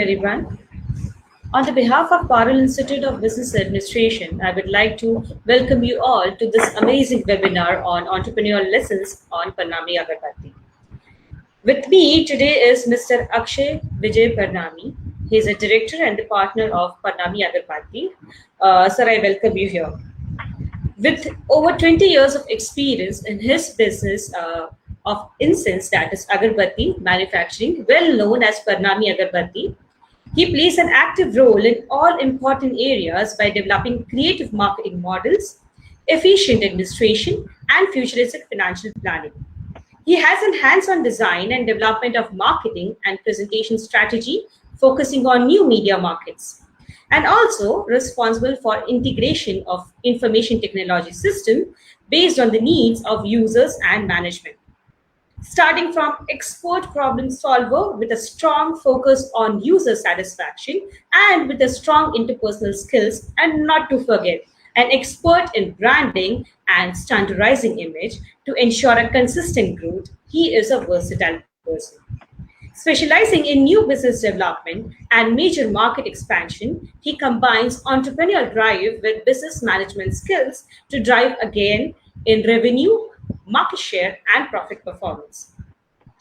Everyone. On the behalf of Parallel Institute of Business Administration, I would like to welcome you all to this amazing webinar on entrepreneurial lessons on Parnami Agarbatti. With me today is Mr. Akshay Vijay Parnami. He is a director and the partner of Parnami Agarbatti. Sir, I welcome you here. With over 20 years of experience in his business of incense, that is Agarbatti manufacturing, well known as Parnami Agarbatti, he plays an active role in all important areas by developing creative marketing models, efficient administration, and futuristic financial planning. He has a hands-on design and development of marketing and presentation strategy, focusing on new media markets, and also responsible for integration of information technology system based on the needs of users and management. Starting from expert problem solver with a strong focus on user satisfaction and with a strong interpersonal skills, and not to forget an expert in branding and standardizing image to ensure a consistent growth. He is a versatile person. Specializing in new business development and major market expansion, he combines entrepreneurial drive with business management skills to drive again in revenue, market share, and profit performance.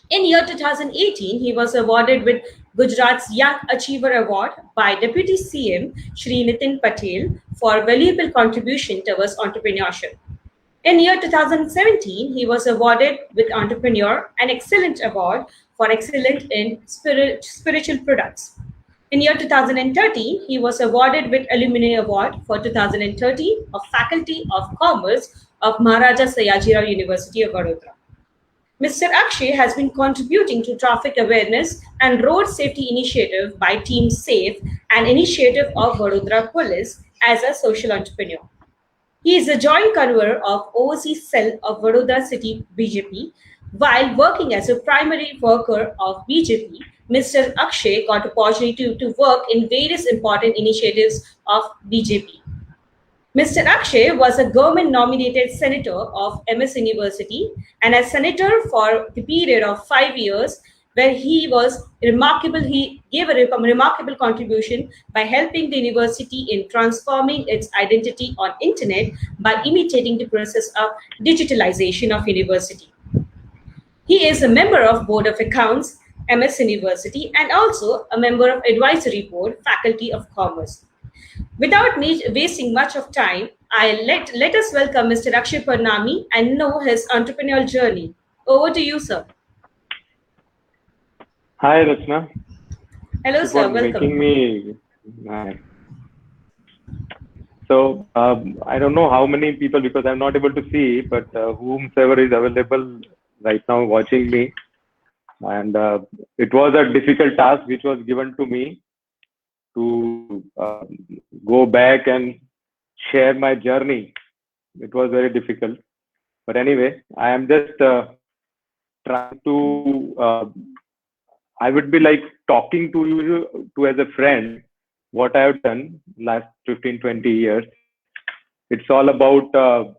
In year 2018, he was awarded with Gujarat's Young Achiever Award by Deputy CM Shri Nitin Patel for valuable contribution towards entrepreneurship. In year 2017, he was awarded with Entrepreneur an Excellent Award for Excellence in Spiritual Products. In year 2013, he was awarded with Alumni Award for 2013 of Faculty of Commerce of Maharaja Sayajirao University of Vadodara. Mr. Akshay has been contributing to traffic awareness and road safety initiative by Team Safe, an initiative of Vadodara Police, as a social entrepreneur. He is a joint convener of Overseas Cell of Vadodara City BJP. While working as a primary worker of BJP, Mr. Akshay got opportunity to work in various important initiatives of BJP. Mr. Akshay was a government-nominated senator of MS University and a senator for the period of 5 years, where he was remarkable. He gave a remarkable contribution by helping the university in transforming its identity on internet by imitating the process of digitalization of university. He is a member of Board of Accounts, MS University, and also a member of Advisory Board, Faculty of Commerce. Without me wasting much of time, let us welcome Mr. Akshay Parnami and know his entrepreneurial journey. Over to you, sir. Hi, Rachna. Hello, sir. Welcome. So, I don't know how many people, because I'm not able to see, but whomsoever is available right now watching me. And it was a difficult task which was given to me to go back and share my journey. It was very difficult. But anyway, I am just trying to, I would be like talking to you as a friend, what I have done last 15, 20 years. It's all about a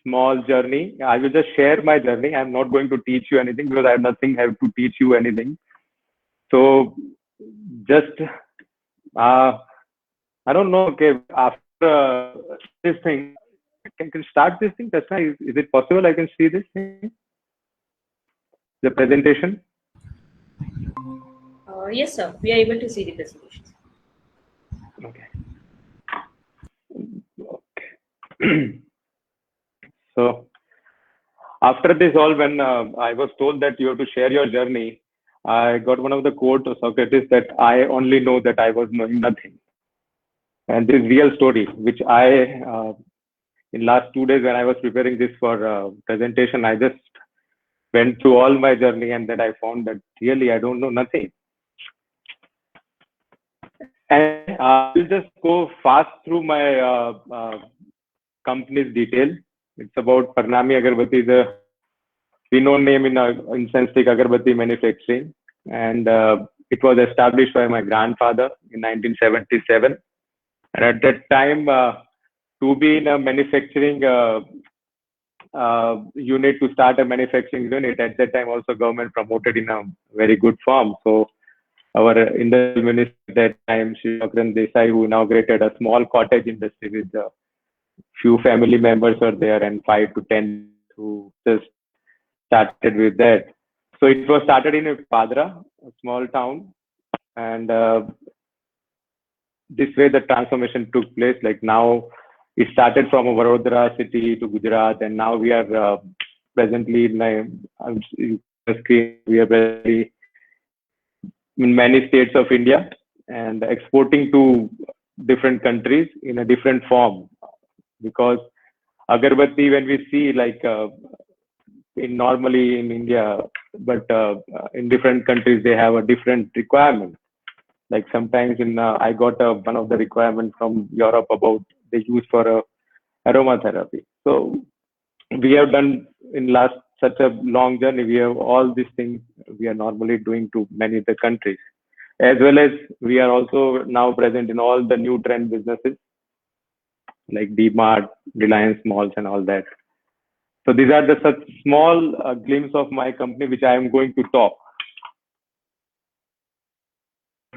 small journey. I will just share my journey. I'm not going to teach you anything because I have nothing have to teach you anything. So just, I don't know, okay, after this thing, can start this thing? That's why, is it possible I can see this thing? The presentation? Yes, sir. We are able to see the presentation. Okay. So after this all, when I was told that you have to share your journey, I got one of the quotes of Socrates that I only know that I was knowing nothing. And this real story, which I, in last 2 days when I was preparing this for presentation, I just went through all my journey, and then I found that really I don't know nothing. And I will just go fast through my company's detail. It's about Parnami Agarbatti, the renowned name in incense stick agarbatti manufacturing, and it was established by my grandfather in 1977. And at that time, to be in a manufacturing unit, to start a manufacturing unit, at that time also government promoted in a very good form. So our industrial minister at that time, Shri Akran Desai, who inaugurated a small cottage industry with a few family members were there and 5 to 10 who just started with that. So it was started in Padra, a small town, and this way the transformation took place. Like now, it started from Vadodara city to Gujarat, and now we are presently in we are presently in many states of India and exporting to different countries in a different form. Because agarbatti, when we see like in normally in India, but in different countries they have a different requirement. Like sometimes in I got one of the requirements from Europe about they use for aromatherapy. So we have done in last such a long journey. We have all these things we are normally doing to many of the countries, as well as we are also now present in all the new trend businesses like DMart, Reliance Malls, and all that. So these are the such small glimpse of my company which I am going to talk.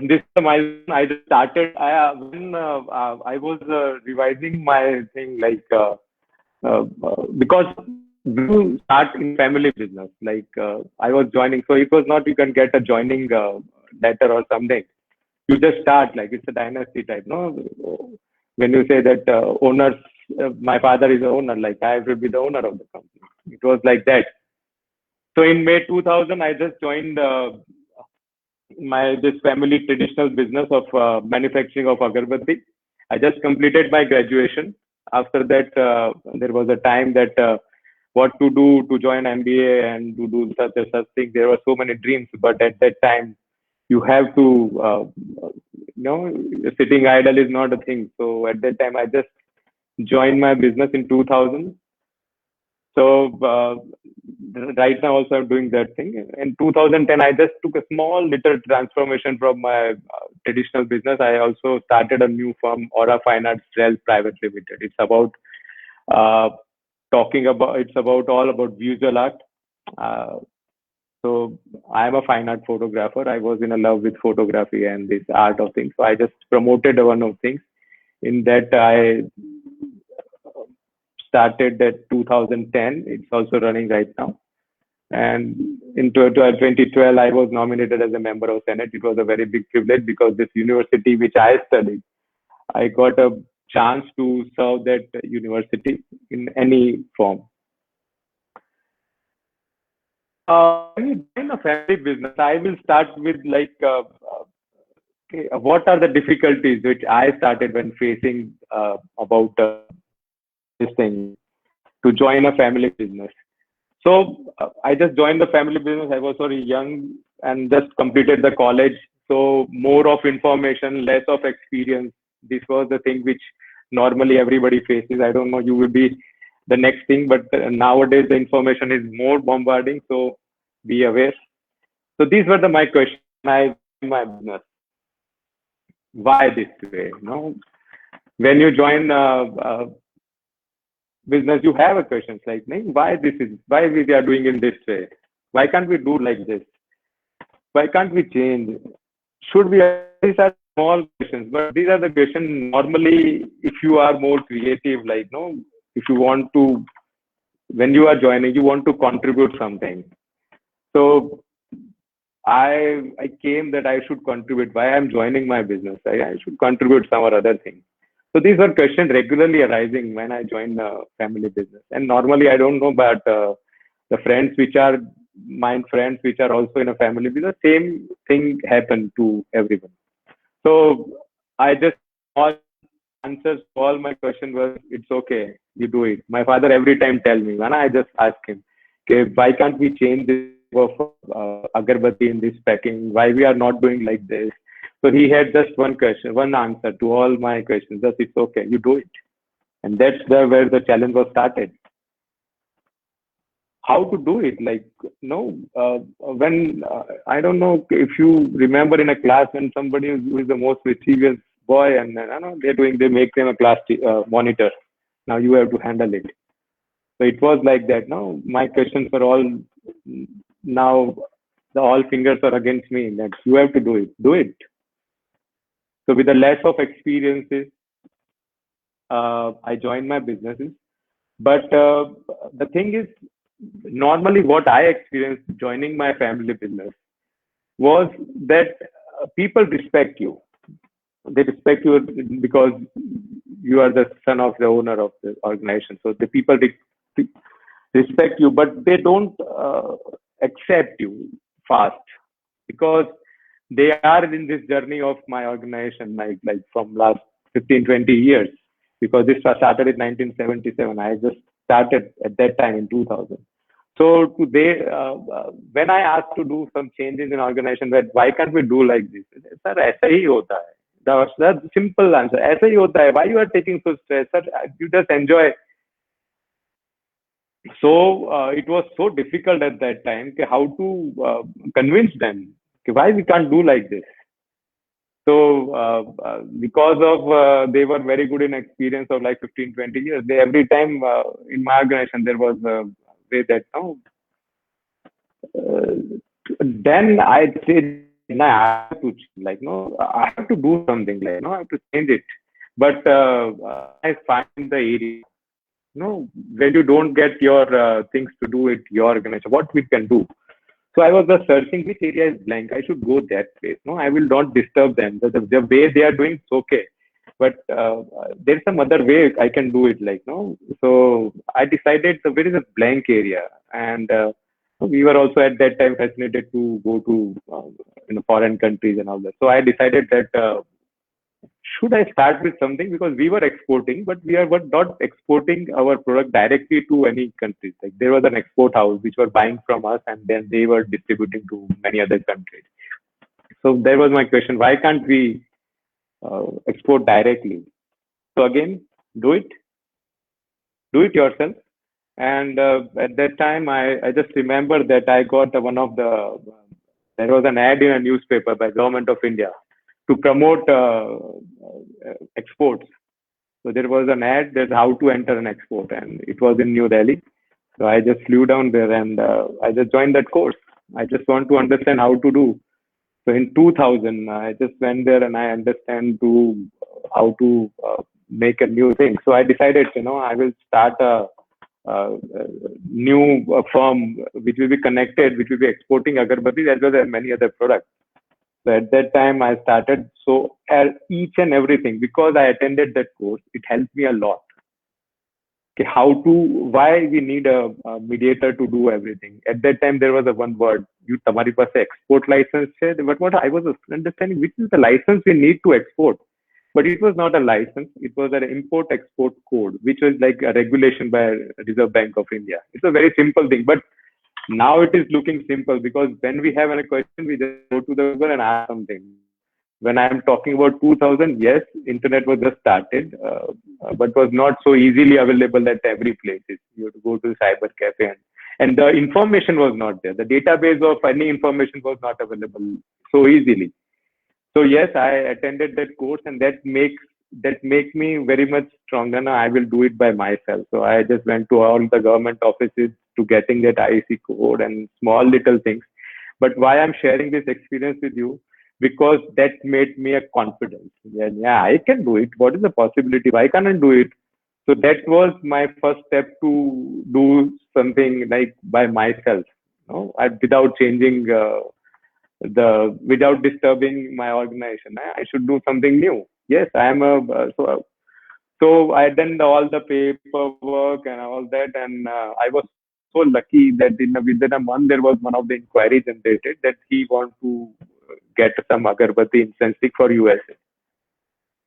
This is my I just started. When I was revising my thing because you start in family business. Like I was joining, so it was not you can get a joining letter or something. You just start like it's a dynasty type. No, when you say that owners, my father is the owner, like I will be the owner of the company. It was like that. So in May 2000, I just joined my this family traditional business of manufacturing of agarbatti. I just completed my graduation. After that, there was a time that what to do to join MBA and to do such thing. There were so many dreams, but at that time, you have to, sitting idle is not a thing. So at that time, I just joined my business in 2000. So right now also I'm doing that thing. In 2010, I just took a small little transformation from my traditional business. I also started a new firm, Aura Fine Arts Trail Private Limited. It's about uh, it's about all about visual art. Uh, so I am a fine art photographer. I was in a love with photography and this art of things. So I just promoted one of things. In that I started at 2010. It's also running right now. And in 2012, I was nominated as a member of Senate. It was a very big privilege because this university which I studied, I got a chance to serve that university in any form. When you join a family business, I will start with like, okay, what are the difficulties which I started when facing about this thing to join a family business. So I just joined the family business. I was very young and just completed the college. So more of information, less of experience. This was the thing which normally everybody faces. I don't know, you will be the next thing, but nowadays the information is more bombarding. So be aware. So these were my questions. My business. Why this way? No, when you join business, you have a questions like, "Nahin, why this is why we are doing in this way? Why can't we do like this? Why can't we change? Should we?" These are small questions, but these are the questions normally. If you are more creative, like no, if you want to, when you are joining, you want to contribute something. So I came that I should contribute. Why I'm joining my business? I should contribute some or other thing. So these were questions regularly arising when I joined family business. And normally I don't know, but the friends which are my friends which are also in a family business, same thing happened to everyone. So I just all answers to all my question was it's okay, you do it. My father every time tell me, and I just ask him, okay, why can't we change this of agarbatti in this packing? Why we are not doing like this? So he had just one question, one answer to all my questions. Just it's okay, you do it, and that's where the challenge was started. How to do it? Like no, when I don't know if you remember in a class when somebody who is the most mischievous boy and I know they make them a class monitor. Now you have to handle it. So it was like that. No, my questions were all now. the all fingers are against me that you have to do it. Do it. So with the less of experiences, I joined my businesses. But the thing is, normally what I experienced joining my family business was that people respect you. They respect you because you are the son of the owner of the organization. So the people respect you, but they don't accept you fast because they are in this journey of my organization, like from last 15, 20 years. Because this was started in 1977. I just started at that time in 2000. So when I asked to do some changes in organization, that why can't we do like this? Sir, ऐसा ही होता है. That's the simple answer. ऐसा ही होता है. Why you are taking so stress? Sir, you just enjoy. So it was so difficult at that time how to convince them why we can't do like this. So because of they were very good in experience of like 15, 20 years, they every time in my organization there was a way that uh, then I said, no, I have to like no, I have to do something like no, I have to change it. But I find the area, when you don't get your things to do it, your organization, what we can do. So I was just searching which area is blank. I should go that place. No, I will not disturb them. The way they are doing, it's okay. But there's some other way I can do it. Like no, so I decided so there is a blank area, and we were also at that time fascinated to go to foreign countries and all that. So I decided that should I start with something because we were exporting, but were not exporting our product directly to any countries. Like there was an export house which were buying from us and then they were distributing to many other countries. So there was my question: why can't we export directly? So again, do it, do it yourself. And at that time, I just remember that I got one of the there was an ad in a newspaper by Government of India to promote exports. So there was an ad that how to enter an export, and it was in New Delhi. So I just flew down there and I just joined that course. I just want to understand how to do. So in 2000, I just went there and I understand to how to make a new thing. So I decided, I will start a new firm which will be connected, which will be exporting agarbattis as well as many other products. So at that time, I started. So each and everything, because I attended that course, it helped me a lot. Okay, why we need a mediator to do everything. At that time, there was a one word, you tamari paase export license hai. But what I was understanding, which is the license we need to export. But it was not a license. It was an import-export code, which was like a regulation by Reserve Bank of India. It's a very simple thing. But now it is looking simple because when we have a question, we just go to the Google and ask something. When I am talking about 2000, yes, internet was just started, but was not so easily available at every place. You have to go to the cyber cafe and the information was not there. The database of any information was not available so easily. So yes, I attended that course and that makes me very much stronger. Now I will do it by myself. So I just went to all the government offices to getting that IEC code and small little things. But why I'm sharing this experience with you? Because that made me a confidence. Yeah, I can do it. What is the possibility? Why can't I do it? So that was my first step to do something like by myself, without changing without disturbing my organization. I should do something new. Yes, I am so I done all the paperwork and all that, and I was so lucky that within a month there was one of the inquiries generated that he want to get some agarbatti incense stick for USA,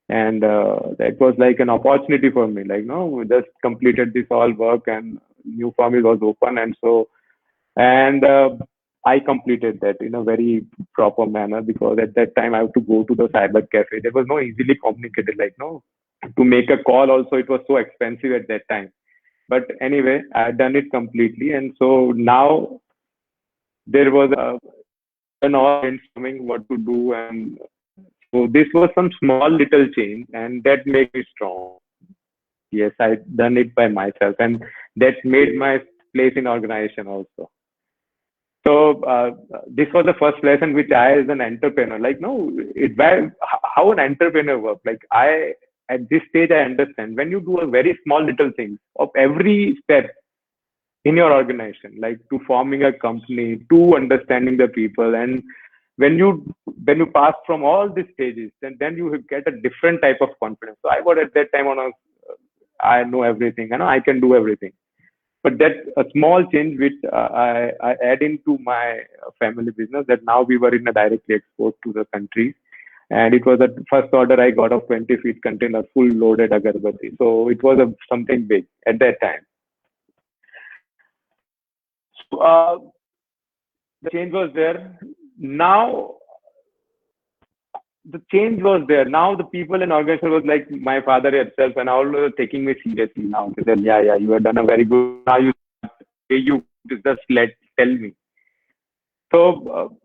and that was like an opportunity for me. Like no, we just completed this all work and new farm was open, and so and I completed that in a very proper manner because at that time I have to go to the cyber cafe. There was no easily communicated, like no, to make a call also it was so expensive at that time. But anyway, I had done it completely, and so now there was an all brainstorming what to do, and so this was some small little change, and that made me strong. Yes, I done it by myself, and that made my place in organization also. So this was the first lesson which I, as an entrepreneur, like no, how an entrepreneur works. Like I, at this stage, I understand when you do a very small little things of every step in your organization, like to forming a company, to understanding the people, and when you pass from all these stages, then you get a different type of confidence. So I was at that time I know everything, I can do everything. But that a small change which I add into my family business, that now we were in a directly export to the countries. And it was the first order I got of 20 feet container, full loaded agarbatti. So it was something big at that time. So the change was there. Now the change was there. Now the people in organization was like my father itself, and all were taking me seriously now. They said, yeah, you have done a very good. Now you just tell me. So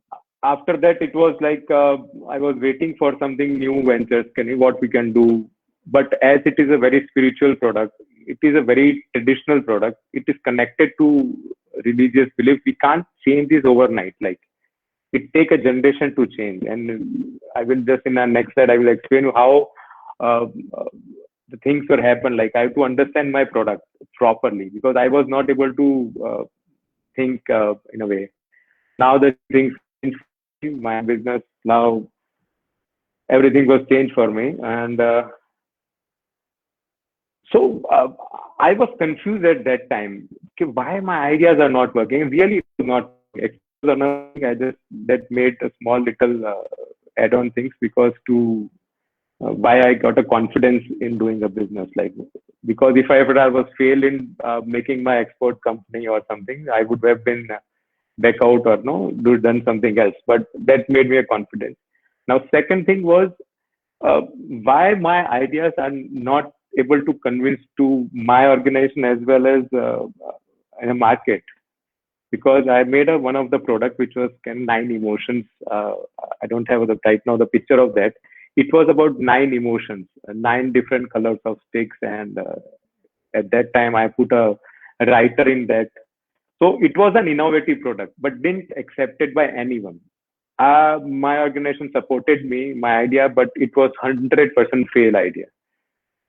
after that, it was like I was waiting for something new ventures, what we can do. But as it is a very spiritual product, it is a very traditional product. It is connected to religious belief. We can't change this overnight. Like it take a generation to change. And I will just in the next slide, I will explain you how uh, the things will happen. Like I have to understand my product properly because I was not able to think in a way. Now the things change for me, my business now everything was changed for me, and so I was confused at that time. Okay, why my ideas are not working? Really, it was not. It was another thing I just that made a small little add-on things because to why I got a confidence in doing a business like because if I ever I was failed in making my export company or something, I would have been back out or no done something else. But that made me a confidence. Now, second thing was why my ideas are not able to convince to my organization as well as in a market because I made one of the product which was can nine emotions. I don't have the right now the picture of that. It was about nine emotions, nine different colors of sticks, and at that time I put a writer in that. So it was an innovative product, but didn't accepted by anyone. My organization supported me, my idea, but it was 100% fail idea.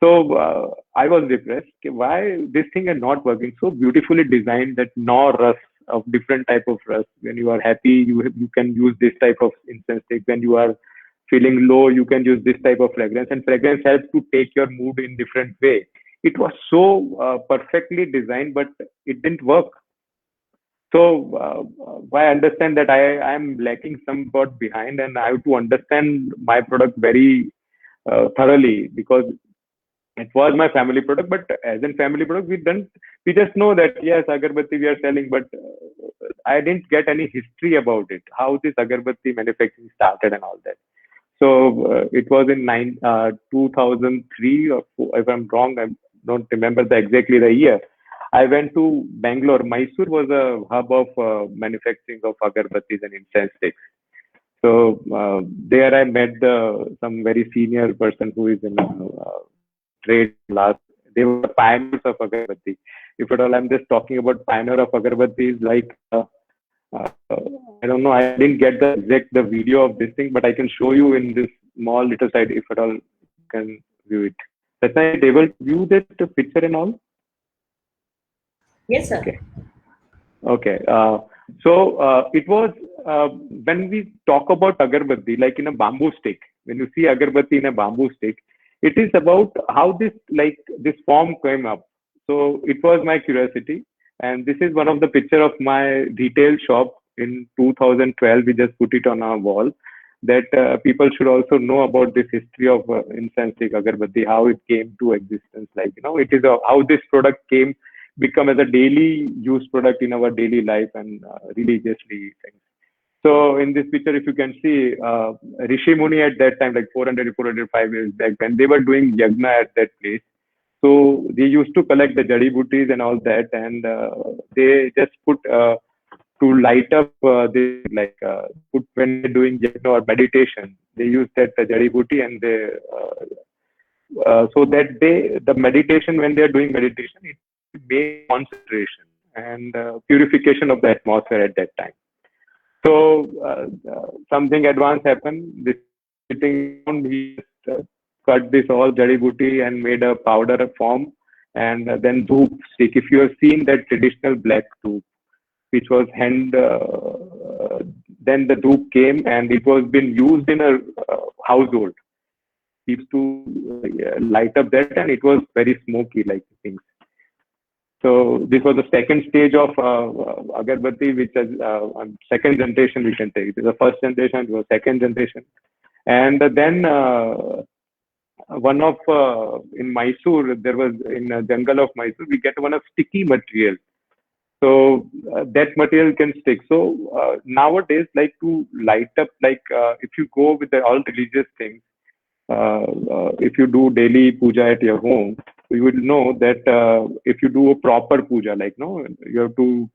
So I was depressed. Okay, why this thing is not working? So beautifully designed that no rust of different type of rust. When you are happy, you can use this type of incense stick. When you are feeling low, you can use this type of fragrance. And fragrance helps to take your mood in different way. It was so perfectly designed, but it didn't work. So I understand that I am lacking somewhat behind, and I have to understand my product very thoroughly because it was my family product. But as in family product, we just know that yes, agarbatti we are selling, but I didn't get any history about it, how this agarbatti manufacturing started and all that. So it was in 2003, or if I'm wrong, I don't remember exactly the year. I went to Bangalore. Mysore was a hub of manufacturing of agarbattis and incense sticks. So there I met some very senior person who is in trade last. They were pioneers of agarbatti. If at all, I'm just talking about pioneer of agarbattis like. Uh, I don't know. I didn't get the video of this thing, but I can show you in this small little side if at all you can view it. That's why I able to view that picture and all. Yes, sir. Okay. Okay. So it was when we talk about agarbatti, like in a bamboo stick. When you see agarbatti in a bamboo stick, it is about how this form came up. So it was my curiosity, and this is one of the picture of my retail shop in 2012. We just put it on our wall. That people should also know about this history of incense stick agarbatti, how it came to existence. Like it is how this product came become as a daily use product in our daily life and religiously things. So in this picture, if you can see, Rishi Muni at that time, like 400, 405 years back, when they were doing yagna at that place, so they used to collect the jadi booties and all that, and they just put to light up put when they're doing yagna or meditation, they use that jadi booty and they so that the meditation when they are doing meditation, it may concentration and purification of the atmosphere at that time. So something advanced happened. This sitting down, he just cut this all jari booty and made a powder form, and then dhoop stick. If you have seen that traditional black dhoop, which was then the dhoop came and it was been used in a household. Used to light up that, and it was very smoky like things. So this was the second stage of agarbatti, which is second generation we can take. It is the first generation, it was second generation, and then one of in Mysore, there was in a jungle of Mysore, we get one of sticky material. So that material can stick. So nowadays, like to light up, like if you go with the all religious things, if you do daily puja at your home, you will know that if you do a proper puja, like no, you have to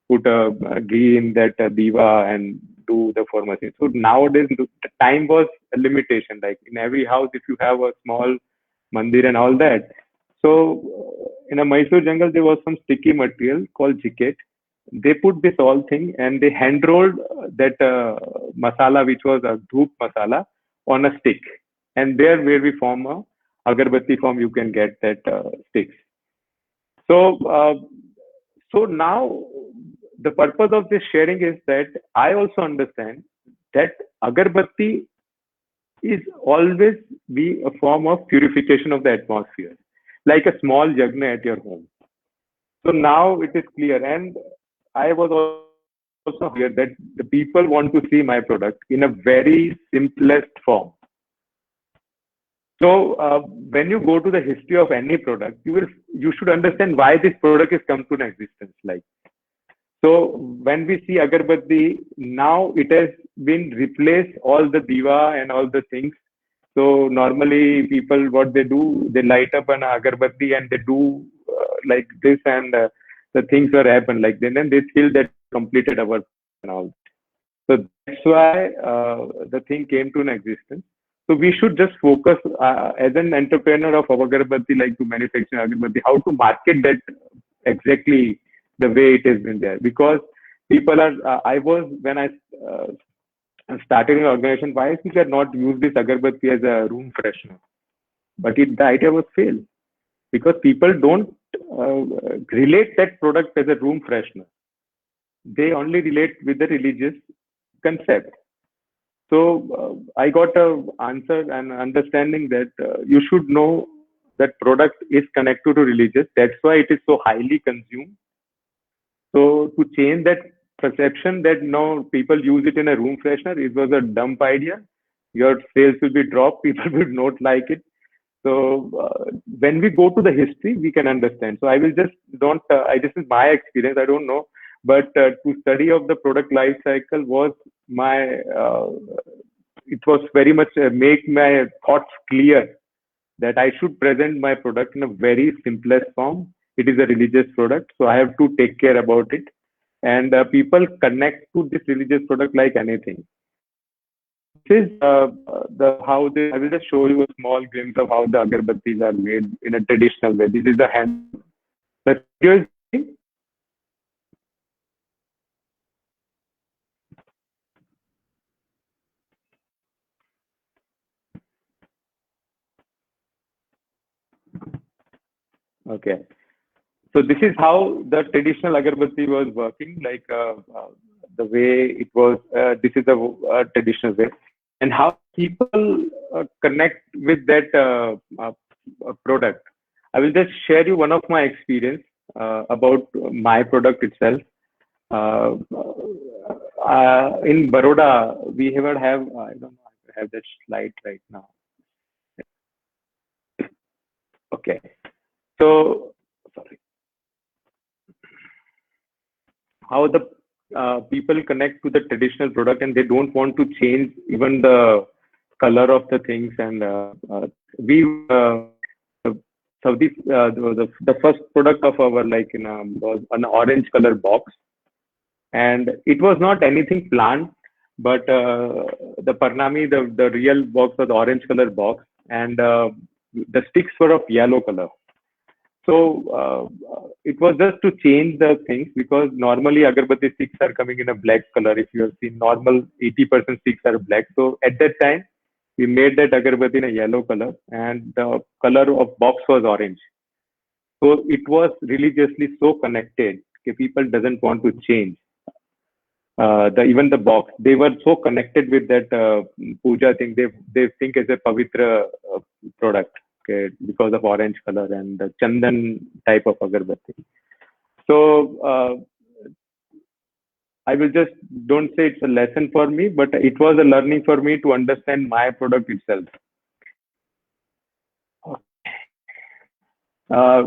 put a ghee in that diva and do the formation. So nowadays, the time was a limitation. Like in every house, if you have a small mandir and all that. So in a Mysore jungle, there was some sticky material called jiket. They put this all thing and they hand rolled that masala, which was a dhoop masala, on a stick. And there, where we form a agarbatti form, you can get that sticks. So, so now the purpose of this sharing is that I also understand that agarbatti is always be a form of purification of the atmosphere, like a small yagna at your home. So now it is clear, and I was also clear that the people want to see my product in a very simplest form. So when you go to the history of any product, you should understand why this product has come to an existence. Like so, when we see agarbatti, now it has been replaced all the diva and all the things. So normally people what they do, they light up an agarbatti and they do like this, and the things are happen like then they feel that completed our and all. So that's why the thing came to an existence. So we should just focus as an entrepreneur of agarbatti, like to manufacture agarbatti, how to market that exactly the way it is in there. Because people are, I was, when I started an organization, why we cannot use this agarbatti as a room freshener? But the idea was failed because people don't relate that product as a room freshener. They only relate with the religious concept. So I got a answer and understanding that you should know that product is connected to religious. That's why it is so highly consumed. So to change that perception that now people use it in a room freshener, it was a dumb idea. Your sales will be dropped. People will not like it. So when we go to the history, we can understand. So I will just don't. This is my experience. I don't know, but to study of the product life cycle was my. It was very much make my thoughts clear that I should present my product in a very simplest form. It is a religious product, so I have to take care about it. And people connect to this religious product like anything. This is the how they. I will just show you a small glimpse of how the agarbattis are made in a traditional way. This is the hand. The video is okay. So this is how the traditional agarbatti was working, like the way it was. This is the traditional way, and how people connect with that product. I will just share you one of my experience about my product itself. Uh, in Baroda, we ever have I don't know if I have that slide right now. Okay, so sorry, how the people connect to the traditional product and they don't want to change even the color of the things and we so this the first product of our like in was an orange color box and it was not anything planned but the parnami the real box was orange color box and the sticks were of yellow color. So it was just to change the things, because normally agarbatti sticks are coming in a black color. If you have seen, normal 80% sticks are black. So at that time, we made that agarbatti in a yellow color, and the color of box was orange. So it was religiously so connected that people doesn't want to change. The even the box, they were so connected with that puja thing. They think it's a pavitra product, okay, because of orange color and the chandan type of agarbatti. So I will just don't say it's a lesson for me, but it was a learning for me to understand my product itself.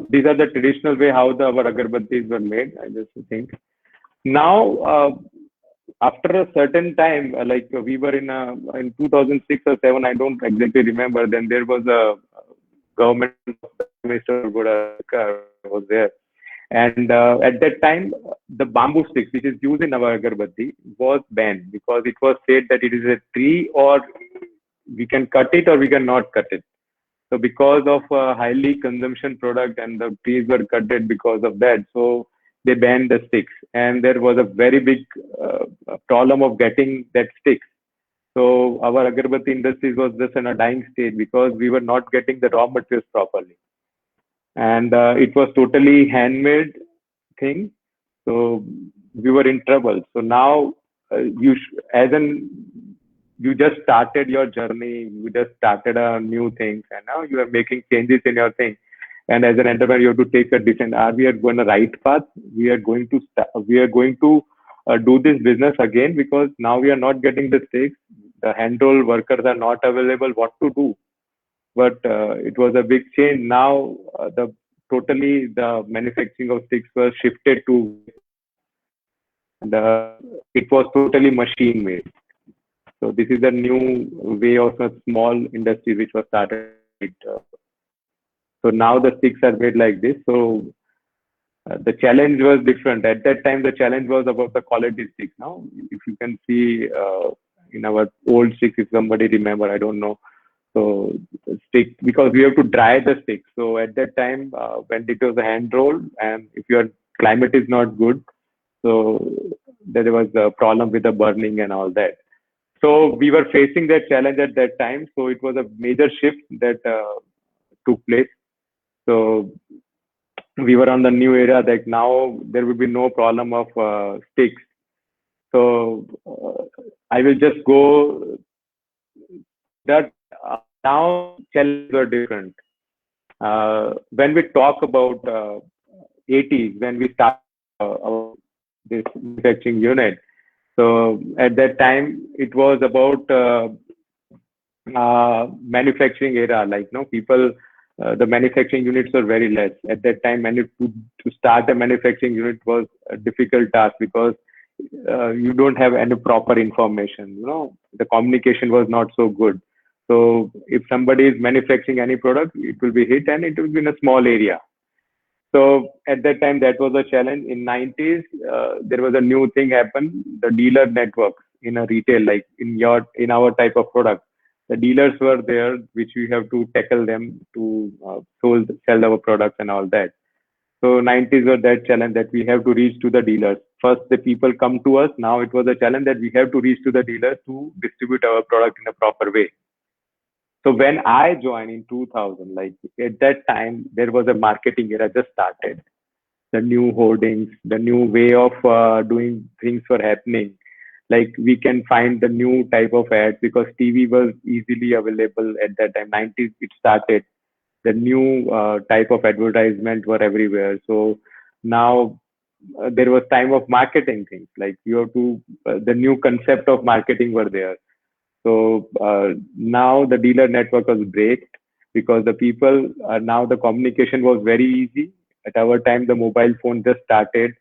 These are the traditional way how our agarbattis were made. I just think now. After a certain time, like we were in 2006 or 7, I don't exactly remember. Then there was a government Mr. Godaka was there, and at that time, the bamboo sticks which is used in our agarbatti was banned, because it was said that it is a tree, or we can cut it or we cannot cut it. So because of a highly consumption product and the trees were cutted because of that, so they banned the sticks, and there was a very big problem of getting that sticks. So our agarbatti industries was just in a dying state, because we were not getting the raw materials properly, and it was totally handmade thing. So we were in trouble. So now as an you just started your journey, you just started a new things, and now you are making changes in your thing. And as an entrepreneur, you have to take a decision: are we are going the right path? We are going to we are going to do this business again, because now we are not getting the stakes. The hand roll workers are not available. What to do? But it was a big change. Now the totally the manufacturing of sticks was shifted to, and it was totally machine made. So this is a new way of a small industry which was started. So now the sticks are made like this. So the challenge was different. At that time, the challenge was about the quality sticks. Now, if you can see in our old sticks, if somebody remember, I don't know. So stick, because we have to dry the stick. So at that time, when it was a hand roll, and if your climate is not good, so there was a problem with the burning and all that. So we were facing that challenge at that time. So it was a major shift that took place. So we were on the new era that now there will be no problem of sticks. So I will just go that now challenges are different. When we talk about 80s, when we start this manufacturing unit, so at that time it was about manufacturing era. Like no people, the manufacturing units were very less at that time. And to start a manufacturing unit was a difficult task, because you don't have any proper information. The communication was not so good. So if somebody is manufacturing any product, it will be hit, and it will be in a small area. So at that time, that was a challenge. In 90s, there was a new thing happened: the dealer networks in a retail, like in our type of product. The dealers were there, which we have to tackle them to sell our products and all that. So 90s were that challenge, that we have to reach to the dealers. First, the people come to us. Now it was a challenge that we have to reach to the dealers to distribute our product in a proper way. So when I joined in 2000, like at that time, there was a marketing era just started. The new hoardings, the new way of doing things were happening. Like we can find the new type of ads, because TV was easily available at that time. 90s it started. The new type of advertisement were everywhere. So now there was time of marketing things, like you have to the new concept of marketing were there. So now the dealer network was break, because the people now the communication was very easy. At our time, the mobile phone just started.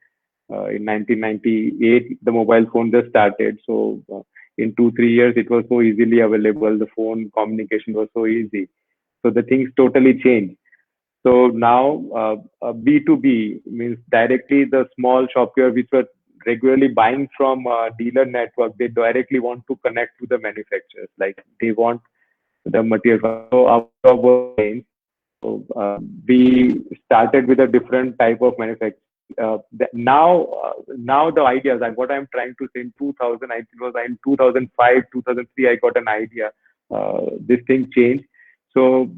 In 1998, the mobile phone just started. So in 2 3 years, it was so easily available. The phone communication was so easy. So the things totally changed. So now B2B means directly the small shopkeeper which were regularly buying from dealer network, they directly want to connect to the manufacturers. Like they want the material. So our job was changed. So we started with a different type of manufacturing. Now the ideas, and what I'm trying to say in 2000, I think it was in 2005, 2003, I got an idea. This thing changed. So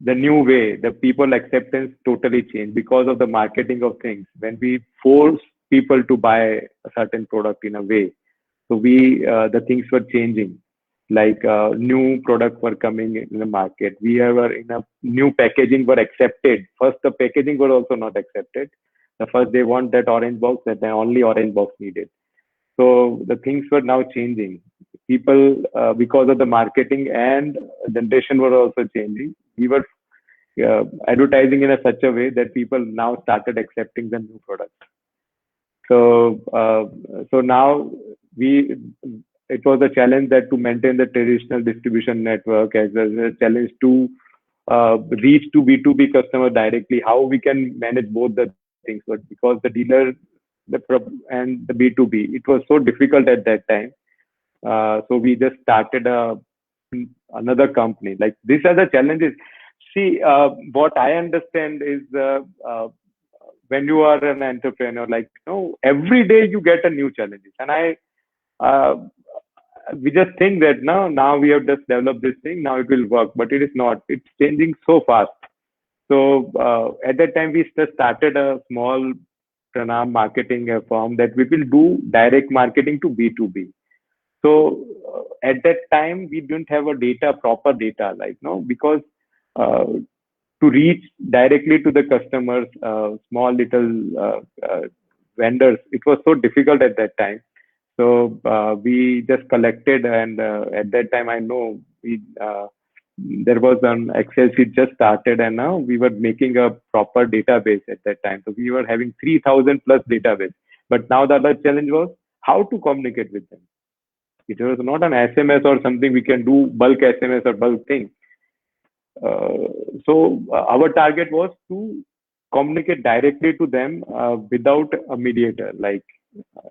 the new way, the people acceptance totally changed because of the marketing of things. When we force people to buy a certain product in a way, so the things were changing. Like new products were coming in the market. We were in a new packaging were accepted. First, the packaging were also not accepted. The first they want that orange box, that the only orange box needed. So the things were now changing. People, because of the marketing and generation were also changing. We were advertising in a such a way that people now started accepting the new products. So so now we it was a challenge that to maintain the traditional distribution network, as well as a challenge to reach to B2B customer directly. How we can manage both the things, but because the dealer and the B2B, it was so difficult at that time. So we just started another company. Like these are the challenges. See, what I understand is when you are an entrepreneur, like every day you get a new challenges, and uh, we just think that now we have just developed this thing, now it will work, but it is not. It's changing so fast. So at that time, we just started a small Pranam marketing firm that we will do direct marketing to B2B. So at that time, we didn't have a proper data, like no, because uh, to reach directly to the customers, small little vendors, it was so difficult at that time. So we just collected, and at that time, I know there was an Excel sheet just started, and now we were making a proper database at that time. So we were having 3,000 plus database. But now the other challenge was how to communicate with them. It was not an SMS or something we can do bulk SMS or bulk thing. So our target was to communicate directly to them without a mediator, like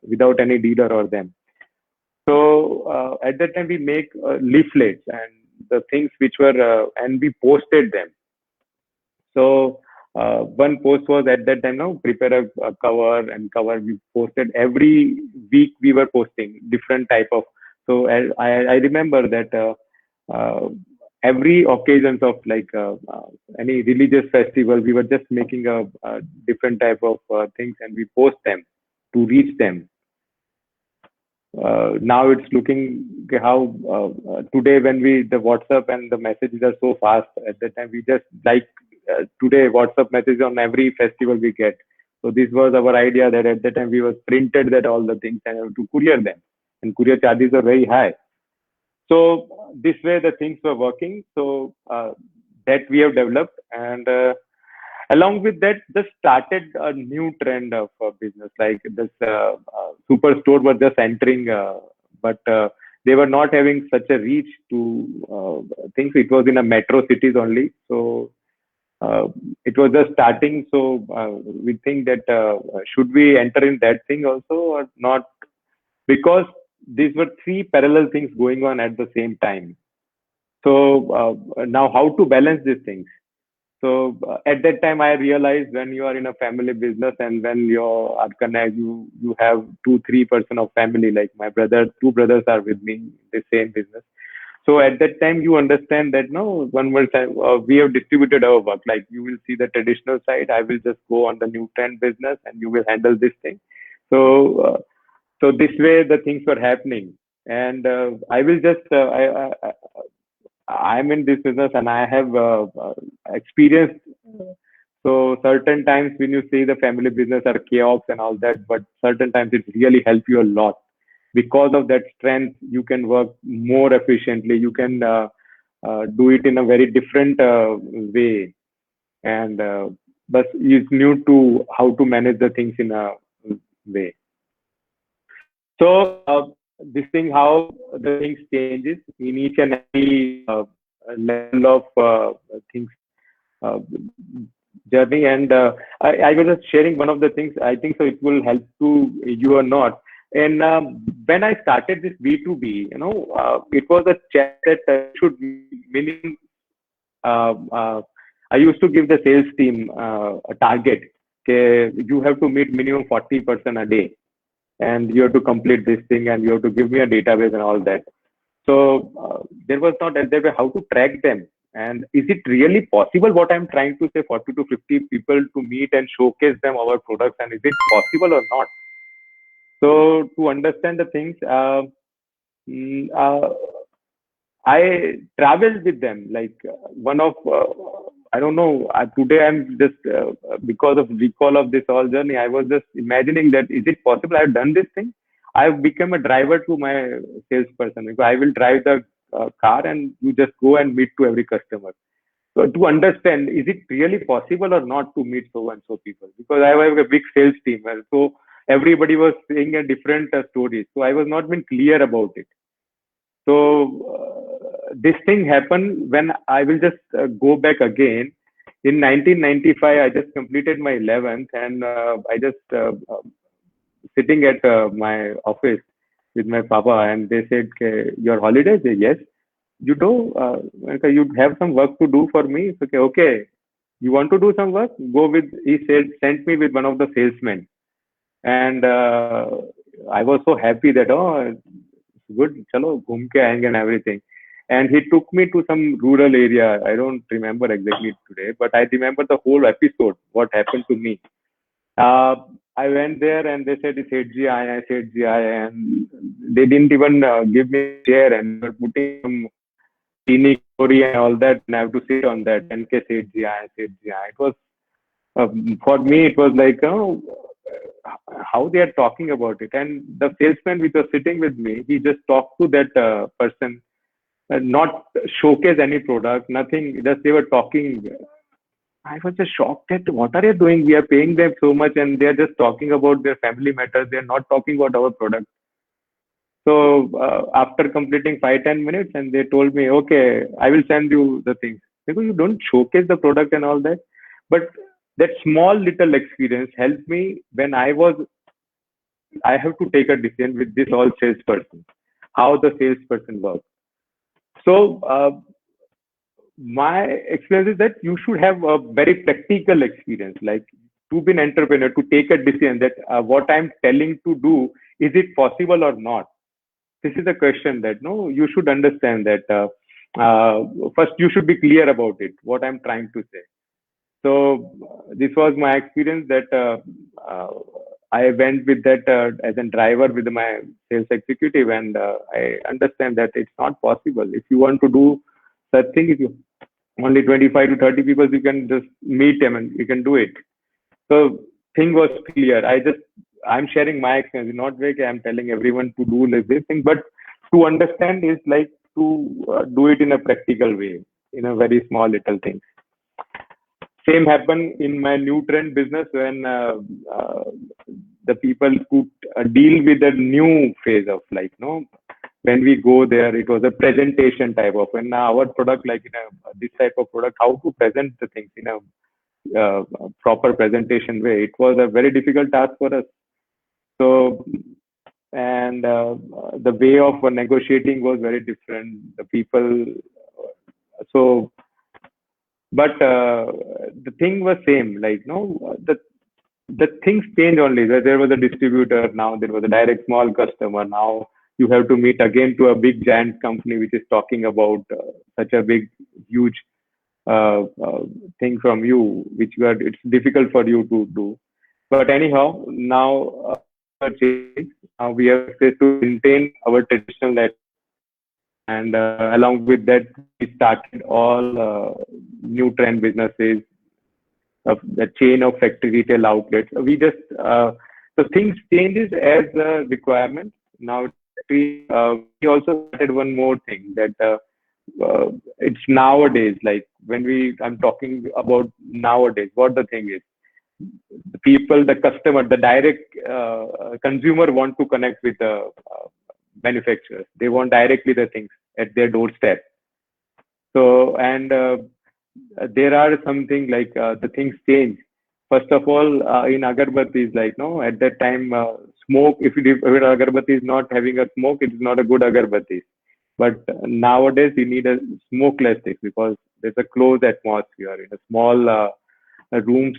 without any dealer or them. So at that time we make leaflets and the things which were and we posted them. So one post was at that time now prepare a cover and cover. We posted every week. We were posting different type of. So I remember that every occasions of like any religious festival, we were just making a different type of things and we post them to reach them. Now it's looking how today when we the WhatsApp and the messages are so fast. At that time we just like today WhatsApp message on every festival we get. So this was our idea that at that time we was printed that all the things and have to courier them, and courier charges are very high. So this way the things were working. So that we have developed, and along with that, just started a new trend of business. Like this superstore was just entering, but they were not having such a reach to things. It was in a metro cities only. So it was just starting. So we think that should we enter in that thing also or not? Because these were three parallel things going on at the same time. So now how to balance these things? So at that time, I realized when you are in a family business and when you are connected, you have 2-3% of family. Like my brother, two brothers are with me in the same business. So at that time, you understand that no, one more time we have distributed our work. Like you will see the traditional side, I will just go on the new trend business, and you will handle this thing. So so this way the things were happening, and I will just I'm in this business and I have experienced. So certain times when you see the family business are chaos and all that, but certain times it really helps you a lot. Because of that strength, you can work more efficiently. You can do it in a very different way, and but it's new to how to manage the things in a way. So this thing, how the things changes in each and every level of things uh, journey. And I was just sharing one of the things. I think so. It will help to you or not. And when I started this B2B, it was a chat that should minimum I used to give the sales team a target. Okay, you have to meet minimum 40% a day, and you have to complete this thing, and you have to give me a database and all that. So there was not there way how to track them. And is it really possible what I'm trying to say, 40 to 50 people to meet and showcase them our products, and is it possible or not? So to understand the things, mm, uh, I traveled with them. Like one of, I don't know. Today I'm just because of recall of this whole journey. I was just imagining that is it possible? I've done this thing. I've become a driver to my salesperson because I will drive the car and you just go and meet to every customer. So to understand, is it really possible or not to meet so and so people? Because I have a big sales team, and so everybody was saying a different story. So I was not been clear about it. So this thing happened when I will just go back again. In 1995, I just completed my 11th, and I just sitting at my office with my papa, and they said, "Okay, your holidays?" I said, yes. You know, okay, you have some work to do for me. It's okay, okay. You want to do some work? Go with. He said, sent me with one of the salesmen, and I was so happy that good, chalo, घूम के आएंगे and everything. And he took me to some rural area. I don't remember exactly today, but I remember the whole episode, what happened to me. Uh, I went there and they said, it's 8GI. I said, GI, and they didn't even give me a chair and they were putting some teeny story and all that, and I have to sit on that. 10K said GI, said GI. It was, for me, it was like, how they are talking about it. And the salesman which was sitting with me, he just talked to that person, not showcase any product, nothing. Just they were talking. I was just shocked at what are they doing? We are paying them so much, and they are just talking about their family matters. They are not talking about our product. So after completing 5-10 minutes, and they told me, okay, I will send you the things. Because you don't showcase the product and all that. But that small little experience helped me when I have to take a decision with this all salesperson, how the salesperson works. So my experience is that you should have a very practical experience, like to be an entrepreneur, to take a decision that what I'm telling to do, is it possible or not? This is a question that no, you should understand that first you should be clear about it, what I'm trying to say. So this was my experience that I went with that as a driver with my sales executive, and I understand that it's not possible. If you want to do such thing, if you only 25 to 30 people, you can just meet them and you can do it. So thing was clear. I'm sharing my experience, not like I'm telling everyone to do like this thing, but to understand is like to do it in a practical way, in a very small little thing. Same happened in my new trend business when the people could deal with the new phase of like, no, when we go there, it was a presentation type of, and our product, like in a this type of product, how to present the things in a proper presentation way. It was a very difficult task for us. So, and the way of negotiating was very different. The people, so, but the thing was same. Like no, the things change only. There was a distributor, now there was a direct small customer. Now you have to meet again to a big giant company which is talking about such a big, huge thing from you, which it's difficult for you to do. But anyhow, now we have access to maintain our traditional network, and along with that, we started all new trend businesses, of the chain of factory retail outlets. We just so things changes as a requirement. Now we also started one more thing that it's nowadays, like when I'm talking about nowadays, what the thing is, the people, the customer, the direct consumer want to connect with the manufacturers. They want directly the things at their doorstep. So, and there are something like the things change. First of all, in agarbattis, like no, at that time, smoke. If agarbatti is not having a smoke, it is not a good agarbatti. But nowadays, you need a smokeless stick because there's a closed atmosphere in a small rooms.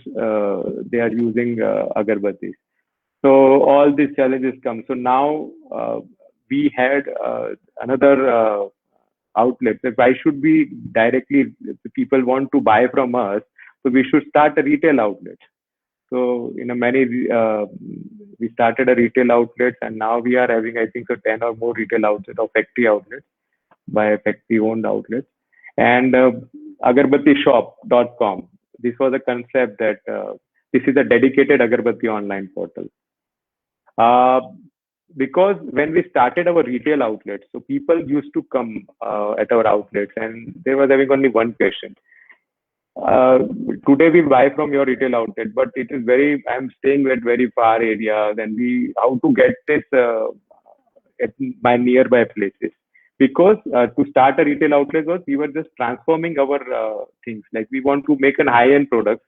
They are using agarbattis. So all these challenges come. So now we had another outlet that why should we directly, if the people want to buy from us, so we should start a retail outlet. So in a many we started a retail outlet, and now we are having, I think, so 10 or more retail outlets or factory outlets by factory owned outlets. And agarbattishop.com, this was a concept that this is a dedicated agarbatti online portal. uh, because when we started our retail outlets, so people used to come at our outlets, and they were having only one question. uh, Today we buy from your retail outlet, but it is very, I'm staying at very far areas, and we how to get this at my nearby places. Because to start a retail outlet was we were just transforming our things. Like we want to make an high-end product,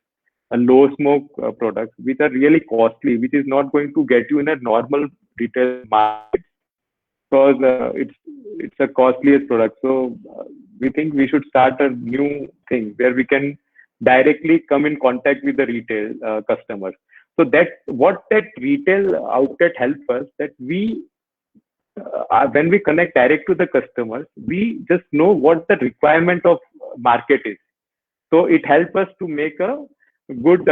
a low smoke products, which are really costly, which is not going to get you in a normal retail market, because it's a costliest product. So we think we should start a new thing where we can directly come in contact with the retail customers. So that what that retail outlet helps us, that we when we connect direct to the customers, we just know what the requirement of market is. So it helps us to make a good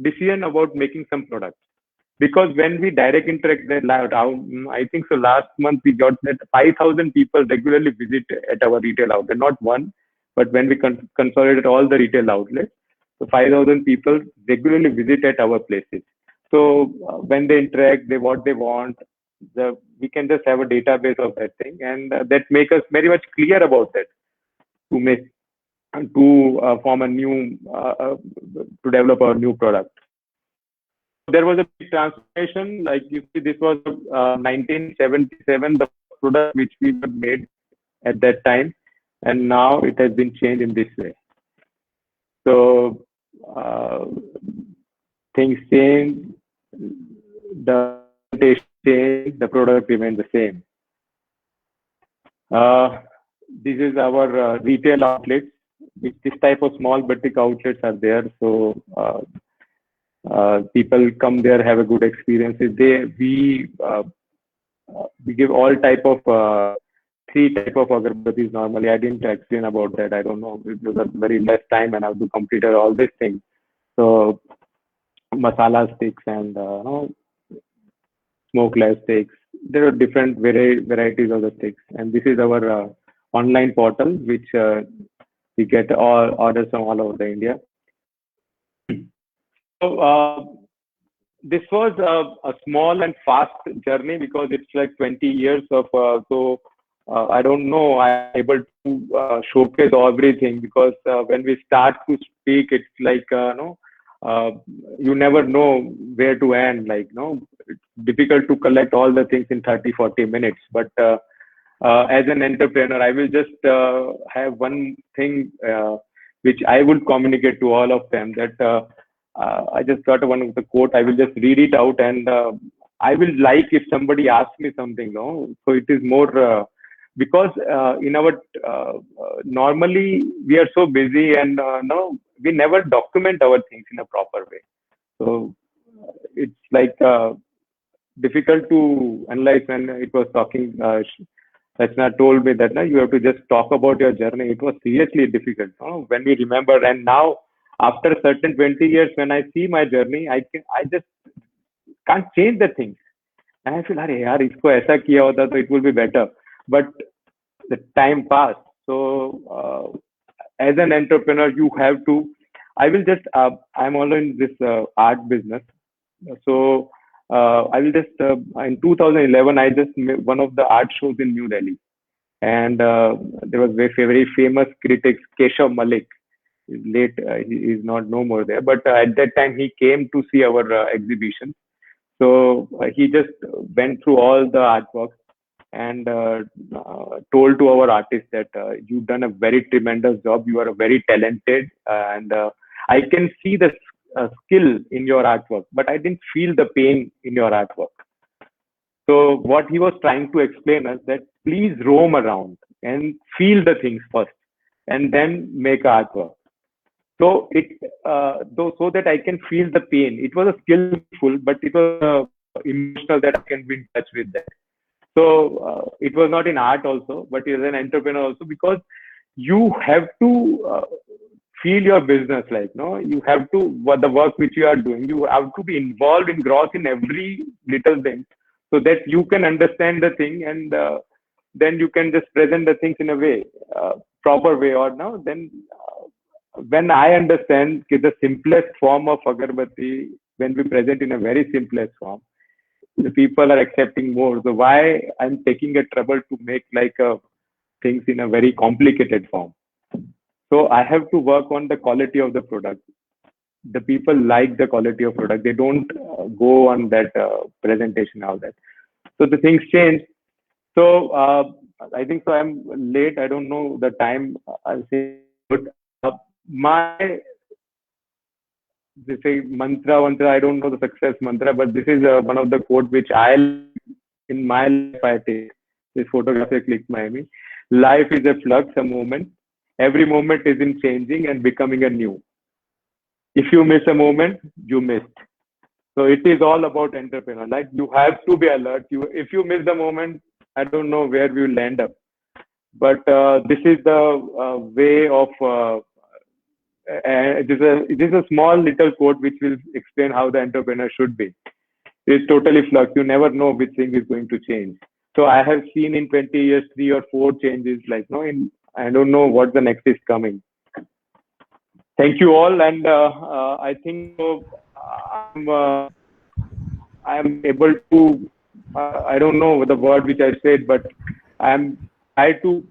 decision about making some products. Because when we direct interact that around, I think so last month we got that 5,000 people regularly visit at our retail outlet, not one, but when we consolidate all the retail outlets, so 5,000 people regularly visit at our places. So when they interact, they what they want, we can just have a database of that thing, and that make us very much clear about that to make to form a new to develop a new product. There was a big transformation. Like you see, this was 1977, the product which we had made at that time, and now it has been changed in this way. So things change, the taste change, the product remains the same. This is our retail outlets. This type of small boutique outlets are there. So people come there, have a good experiences. We give all type of three type of agarbattis normally. I didn't explain about that. I don't know. It was a very less time, and I have to complete all these things. So masala sticks and smokeless sticks. There are different varieties of the sticks, and this is our online portal, which we get all orders from all over the India. So this was a small and fast journey because it's like 20 years of I don't know, I'm able to showcase everything, because when we start to speak, it's like no, you never know where to end. Like no, it's difficult to collect all the things in 30-40 minutes. But as an entrepreneur, I will just have one thing which I would communicate to all of them, that I just got one of the quote. I will just read it out, and I will like if somebody asks me something. No, so it is more because in our normally we are so busy, and no, we never document our things in a proper way. So it's like difficult to analyze. When it was talking, Rachna told me that now you have to just talk about your journey. It was seriously difficult when we remember. And now, after a certain 20 years, when I see my journey, I just can't change the things. And I feel, अरे यार इसको ऐसा किया होता तो it will be better. But the time passed. So as an entrepreneur, you have to. I will just. I'm also in this art business. So I will just. In 2011, I just made one of the art shows in New Delhi, and there was very famous critic Keshav Malik. Late, he is not no more there, but at that time he came to see our exhibition. So he just went through all the artworks and told to our artist that you've done a very tremendous job. You are very talented, and I can see the skill in your artwork, but I didn't feel the pain in your artwork. So what he was trying to explain us, that please roam around and feel the things first. and then make artwork. So so that I can feel the pain. It was a skillful, but it was emotional that I can be in touch with that. So it was not in art also, but as an entrepreneur also, because you have to feel your business, like, no, you have to, what the work which you are doing, you have to be involved in gross in every little thing, so that you can understand the thing, and then you can just present the things in a way, proper way, or now then when I understand the simplest form of agarbatti, when we present in a very simplest form, the people are accepting more. So why I'm taking a trouble to make like things in a very complicated form? So I have to work on the quality of the product. The people like the quality of product. They don't go on that presentation, all that. So the things change. So I think so. I'm late. I don't know the time. I'll say, but my they say mantra. I don't know the success mantra, but this is one of the quote which I in my life I take. This photography clicked my me. Life is a flux, a moment. Every moment is in changing and becoming a new. If you miss a moment, you missed. So it is all about entrepreneur. Like, you have to be alert. If you miss the moment, I don't know where we will end up. But this is the way of. It is a small little quote which will explain how the entrepreneur should be. It's totally flux. You never know which thing is going to change. So I have seen in 20 years 3 or 4 changes. Like, no, I don't know what the next is coming. Thank you all, and I think I'm able to. I don't know the word which I said, but I'm try to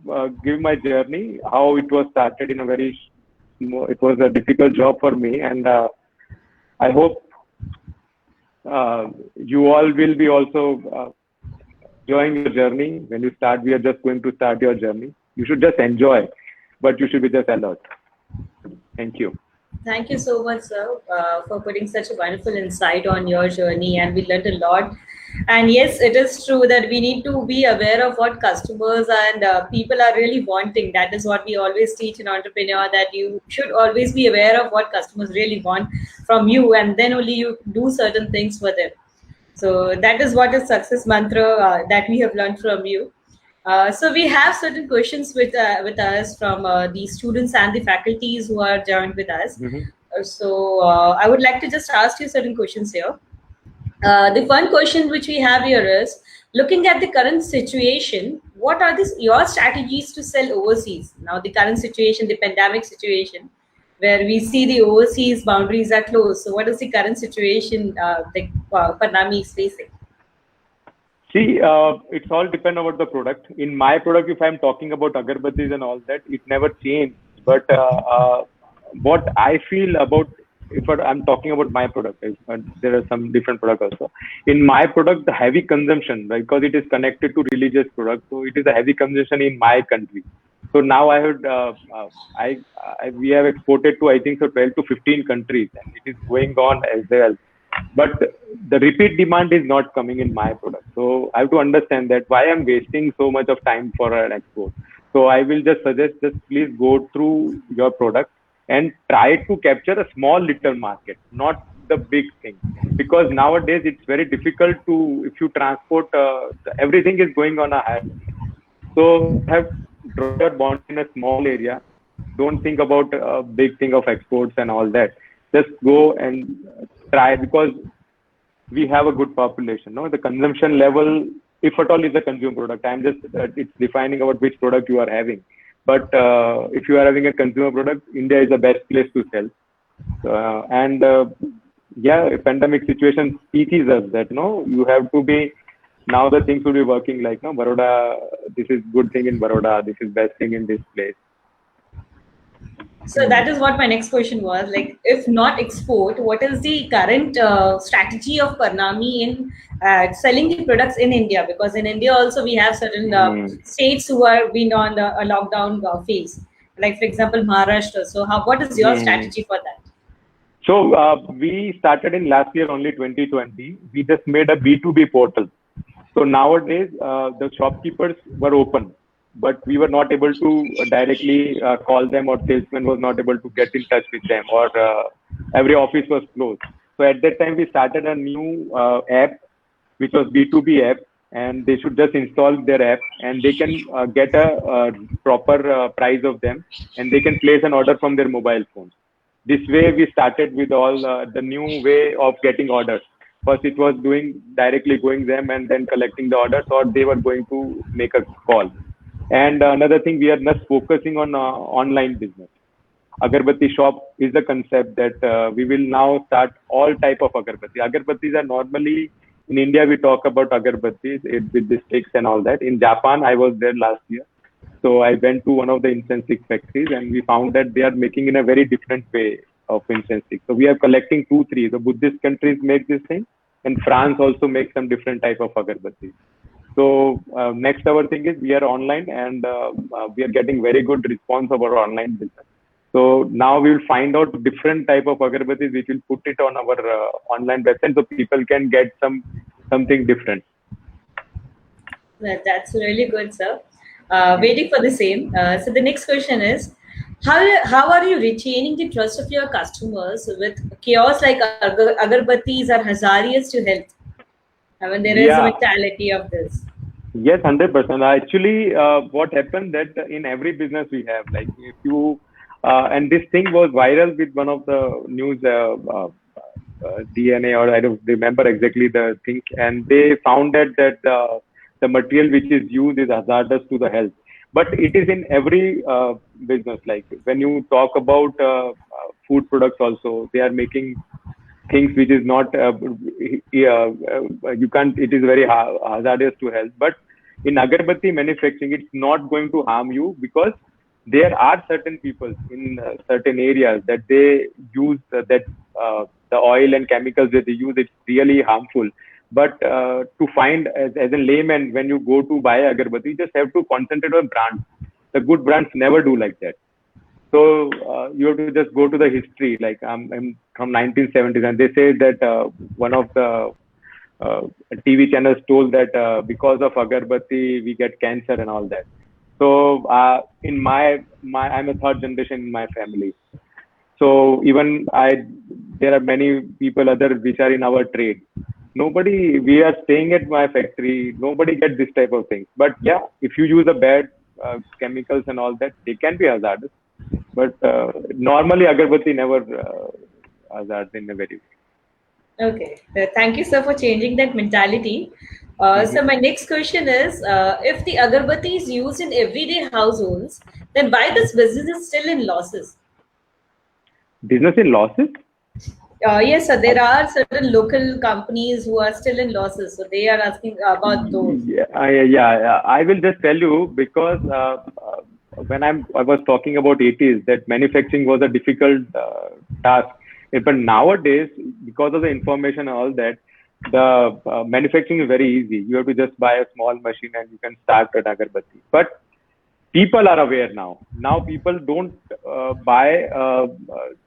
give my journey, how it was started in a very. It was a difficult job for me, and I hope you all will be also enjoying your journey. When you start, we are just going to start your journey. You should just enjoy, but you should be just alert. Thank you. Thank you so much, sir, for putting such a wonderful insight on your journey, and we learned a lot. And yes, it is true that we need to be aware of what customers and people are really wanting. That is what we always teach an entrepreneur, that you should always be aware of what customers really want from you, and then only you do certain things for them. So that is what is success mantra that we have learned from you. So we have certain questions with us from the students and the faculties who are joined with us. So I would like to just ask you certain questions here. The one question which we have here is, looking at the current situation, what are your strategies to sell overseas? Now, the current situation, the pandemic situation, where we see the overseas boundaries are closed. So what is the current situation that Parnami is facing? See, it's all depend about the product. In my product, if I'm talking about agarbattis and all that, it never changed. But what I feel about, if I'm talking about my product, there are some different products also. In my product, the heavy consumption, right, because it is connected to religious product, so it is a heavy consumption in my country. So now I heard we have exported to, I think so, 12 to 15 countries, and it is going on as well. But the repeat demand is not coming in my product. So I have to understand that why I'm wasting so much of time for an export. So I will just suggest, just please go through your product and try to capture a small little market, not the big thing. Because nowadays it's very difficult to, if you transport, everything is going on a high. So have draw your bond in a small area. Don't think about a big thing of exports and all that. Just go and try, because we have a good population. No, the consumption level, if at all, is a consumer product. I'm just it's defining about which product you are having. But if you are having a consumer product, India is the best place to sell. Yeah, pandemic situation teaches us that you have to be. Now the things will be working like Baroda. This is good thing in Baroda. This is best thing in this place. So that is what my next question was. Like, if not export, what is the current strategy of Parnami in selling the products in India? Because in India also we have certain states who are been on a lockdown phase. Like, for example, Maharashtra. So what is your strategy for that? So we started in last year only 2020. We just made a B2B portal. So nowadays the shopkeepers were open. but we were not able to directly call them, or salesman was not able to get in touch with them, or every office was closed. So at that time, we started a new app, which was B2B app, and they should just install their app, and they can get a proper price of them, and they can place an order from their mobile phone. This way, we started with all the new way of getting orders. First, it was doing directly going them and then collecting the orders, or they were going to make a call. And another thing, we are just focusing on online business. Agarbatti shop is the concept that we will now start all type of agarbatti. Agarbattis are normally in India, we talk about agarbattis with the sticks and all that. In Japan, I was there last year. So I went to one of the incense stick factories, and we found that they are making in a very different way of incense stick. So we are collecting two, three. The Buddhist countries make this thing, and France also makes some different type of agarbatti. So next, our thing is we are online, and we are getting very good response of our online business. So now we will find out different type of agarbattis, which will put it on our online website, so people can get something different. That's really good, sir. Waiting for the same. So the next question is, how are you retaining the trust of your customers with chaos like agarbattis are hazardous to health? I mean, there is a Yeah. mentality of this. Yes, 100%. Actually, what happened that in every business we have, like if you, and this thing was viral with one of the news DNA, or I don't remember exactly the thing, and they found that the material which is used is hazardous to the health. But it is in every business. Like when you talk about food products, also they are making things which is not you can't, it is very hazardous to health. But in agarbatti manufacturing, it's not going to harm you, because there are certain people in certain areas that they use that the oil and chemicals that they use, it's really harmful. But to find, as a layman, when you go to buy agarbatti, you just have to concentrate on brands. The good brands never do like that. So you have to just go to the history. Like I'm from 1970s, and they say that one of the TV channels told that because of agarbatti we get cancer and all that. So in my I'm a third generation in my family. So even there are many people other which are in our trade. Nobody, we are staying at my factory. Nobody gets this type of things. But yeah, if you use a bad chemicals and all that, they can be hazardous. But normally agarbatti never hazardous in a very Okay, thank you, sir, for changing that mentality. way. So my next question is, if the agarbatti is used in everyday households, then why this business is still in losses? Business in losses? Yes, sir. There are certain local companies who are still in losses, so they are asking about those. Yeah, I will just tell you, because when I was talking about 80s, that manufacturing was a difficult task. But nowadays, because of the information and all that, the manufacturing is very easy. You have to just buy a small machine and you can start at agarbatti. But people are aware now. Now people don't buy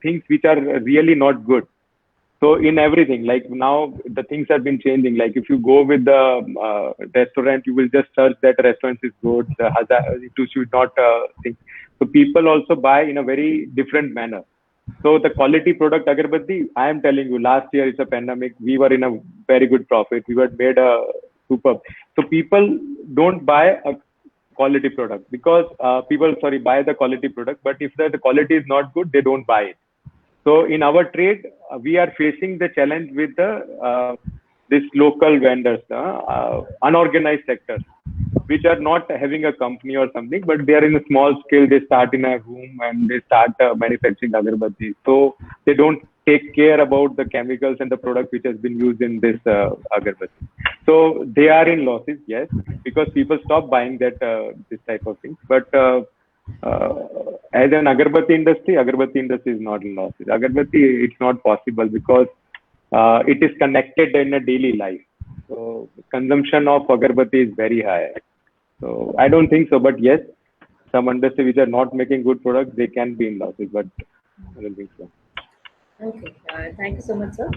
things which are really not good. So in everything, like now the things have been changing. Like if you go with the restaurant, you will just search that restaurant is good. You should not think. So people also buy in a very different manner. So the quality product agarbatti, I am telling you, last year it's a pandemic. We were in a very good profit. We were made a superb. So people don't buy a quality product, because people, sorry, buy the quality product. But if the quality is not good, they don't buy it. So in our trade, we are facing the challenge with the this local vendors, unorganized sectors, which are not having a company or something, but they are in a small scale. They start in a room and they start manufacturing agarbatti. So they don't take care about the chemicals and the product which has been used in this agarbatti. So they are in losses, yes, because people stop buying that this type of things. But as an agarbatti industry is not in losses. Agarbatti, it's not possible, because it is connected in a daily life. So consumption of agarbatti is very high. So I don't think so. But yes, some industries which are not making good products, they can be in losses. But I don't think so. Okay, thank you so much, sir.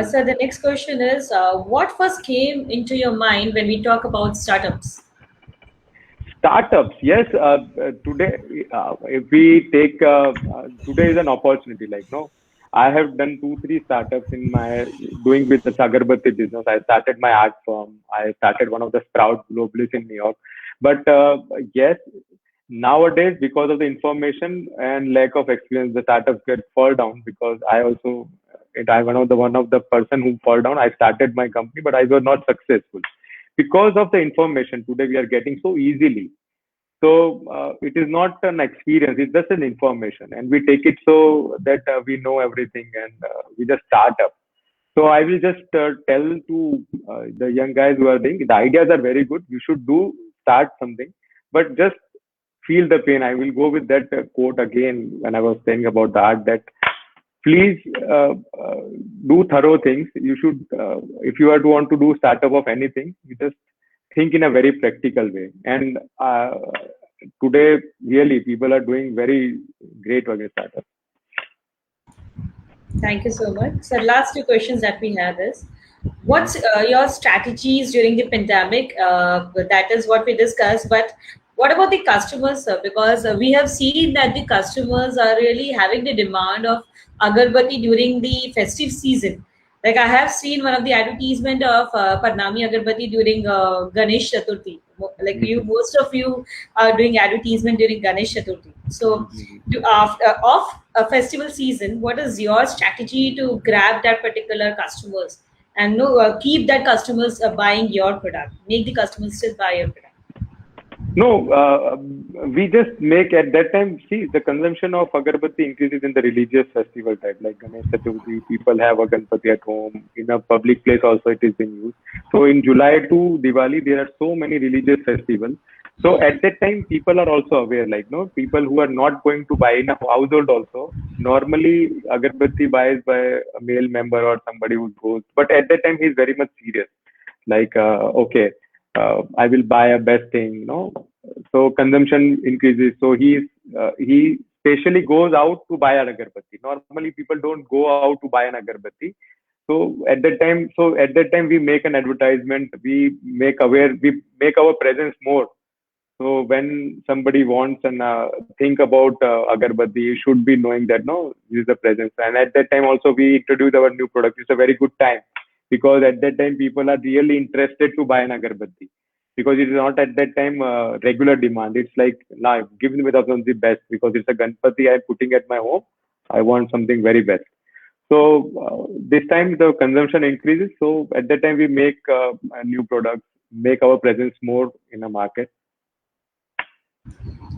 So the next question is, what first came into your mind when we talk about startups? Startups, yes. Today, if we take today is an opportunity. Like no, I have done two, three startups in my doing with the Agarbatti business. I started my art firm. I started one of the Sprout Globalists in New York. But yes, nowadays because of the information and lack of experience, the startups get fall down. Because I also, I one of the person who fall down. I started my company, but I was not successful because of the information today we are getting so easily. So it is not an experience; it's just an information, and we take it so that we know everything, and we just start up. So I will just tell to the young guys who are doing the ideas are very good. You should do start something, but just feel the pain. I will go with that quote again when I was saying about the art that please do thorough things. You should, if you are to want to do startup of anything, you just think in a very practical way. And today, really, people are doing very great work in startup. Thank you so much. So, last two questions that we have is, Mhm. what's your strategies during the pandemic? That is what we discussed. But what about the customers, sir? Because we have seen that the customers are really having the demand of agarbatti during the festive season. Like I have seen one of the advertisement of Parnami Agarbatti during Ganesh Chaturthi. Like you, Mhm. most of you are doing advertisement during Ganesh Chaturthi. So, Mhm. after of a festival season, what is your strategy to grab that particular customers and no keep that customers buying your product, make the customers still buy your product? No, we just make at that time. See, the consumption of agarbatti increases in the religious festival type, like Ganesh Chaturthi. People have a Ganpati at home. In a public place, also it is being used. So in July to Diwali, there are so many religious festivals. So at that time, people are also aware. Like no, people who are not going to buy in a household also. Normally, agarbatti buys by a male member or somebody who goes. But at that time, he is very much serious. Like okay, I will buy a best thing, so consumption increases. So he specially goes out to buy an agarbatti. Normally, people don't go out to buy an agarbatti. So at that time, we make an advertisement. We make our presence more. So when somebody wants and think about agarbatti, you should be knowing that no, this is the presence. And at that time also we introduce our new product. It's a very good time because at that time people are really interested to buy an agarbatti because it is not at that time regular demand. It's like now give me the best because it's a Ganpati I'm putting at my home. I want something very best. So this time the consumption increases. So at that time we make a new products, make our presence more in the market.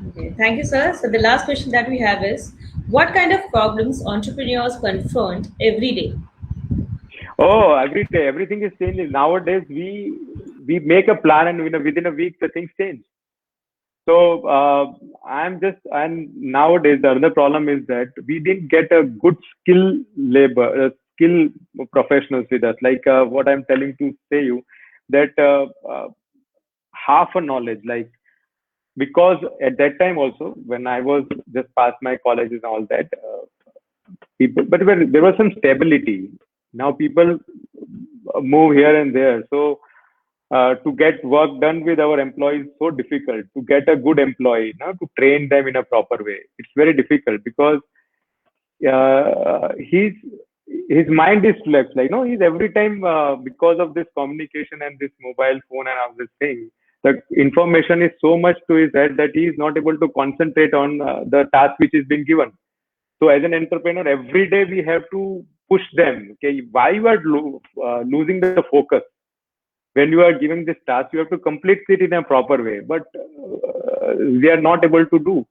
Okay, thank you, sir. So the last question that we have is, what kind of problems entrepreneurs confront every day? Oh, every day, everything is changing. Nowadays, we make a plan and within a week the things change. So and nowadays the other problem is that we didn't get a good skill professionals with us. Like what I'm telling to say you that half a knowledge, like because at that time also when I was just past my colleges and all that, people, but there was some stability. Now people move here and there. So to get work done with our employees is so difficult. To get a good employee, to train them in a proper way, it's very difficult because he's his mind is flexed. Like no, he's every time because of this communication and this mobile phone and all this thing. The information is so much to his head that he is not able to concentrate on the task which is being given. So as an entrepreneur, every day we have to push them. Okay, why you are losing the focus? When you are giving this task, you have to complete it in a proper way. But we are not able to do.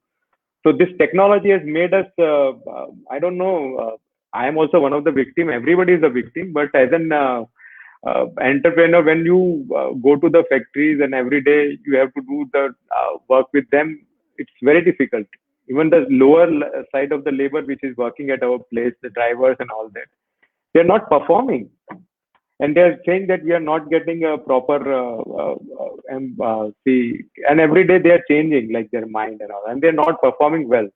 So this technology has made us. I don't know. I am also one of the victim. Everybody is a victim. But as an entrepreneur, when you go to the factories and every day you have to do the work with them, it's very difficult. Even the lower side of the labor, which is working at our place, the drivers and all that, they're not performing, and they're saying that we are not getting a proper see. And every day they are changing, like their mind and all, and they're not performing well.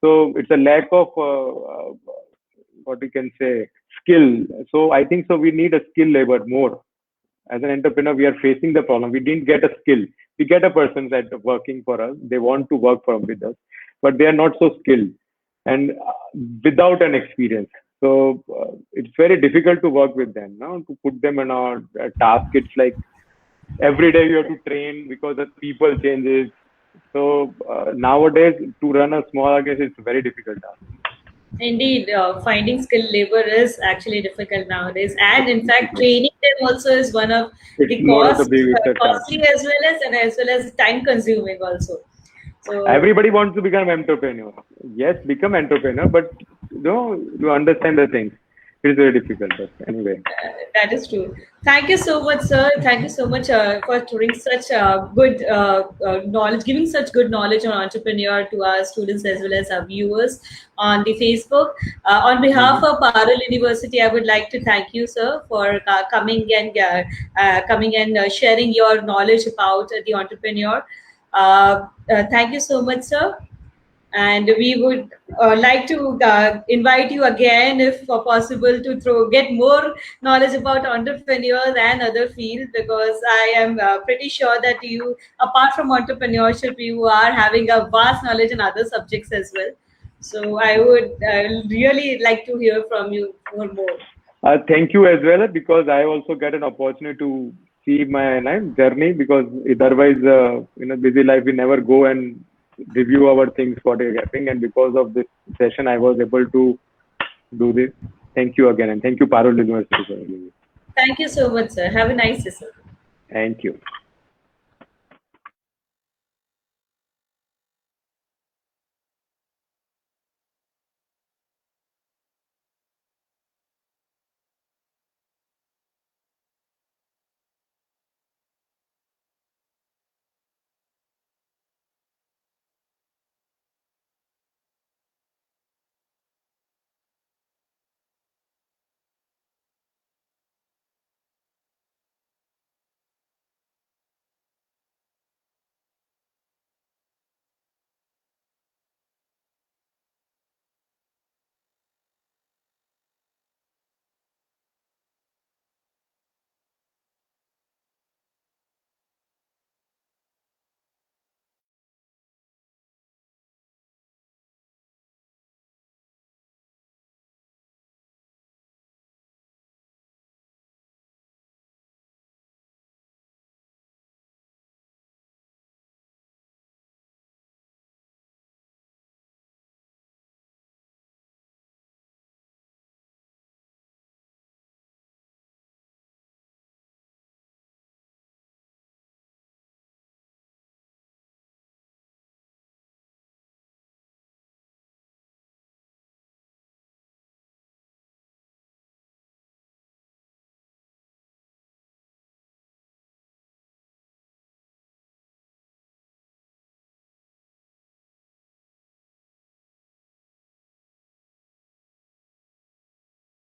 So it's a lack of what we can say skill. So I think so we need a skill labor more as an entrepreneur, we are facing the problem. We didn't get a skill. We get a person that working for us. They want to work with us, but they are not so skilled and without an experience. So it's very difficult to work with them. Now to put them on a task, it's like every day you have to train because the people changes. So nowadays, to run a small organization, it's a very difficult task. Indeed, finding skilled labor is actually difficult nowadays, and in fact, training them also is one of It's the more of the cost, big task. costly as well as time consuming also. So Everybody wants to become entrepreneur. Yes, become entrepreneur, but you understand the things. It's very difficult. But anyway, that is true. Thank you so much, sir. Thank you so much for touring such good knowledge, giving such good knowledge on entrepreneur to our students as well as our viewers on the Facebook. On behalf of Parallel University, I would like to thank you, sir, for coming and sharing your knowledge about the entrepreneur. Thank you so much, sir. And we would like to invite you again, if possible, to get more knowledge about entrepreneurs and other fields, because I am pretty sure that you, apart from entrepreneurship, you are having a vast knowledge in other subjects as well. So I would really like to hear from you for more. thank you as well, because I also get an opportunity to see my journey, because otherwise, in a busy life, we never go and review our things what is happening. And because of this session, I was able to do this. Thank you again, and thank you, Parallel University, for having me. Thank you so much, sir. Have a nice day, sir. Thank you.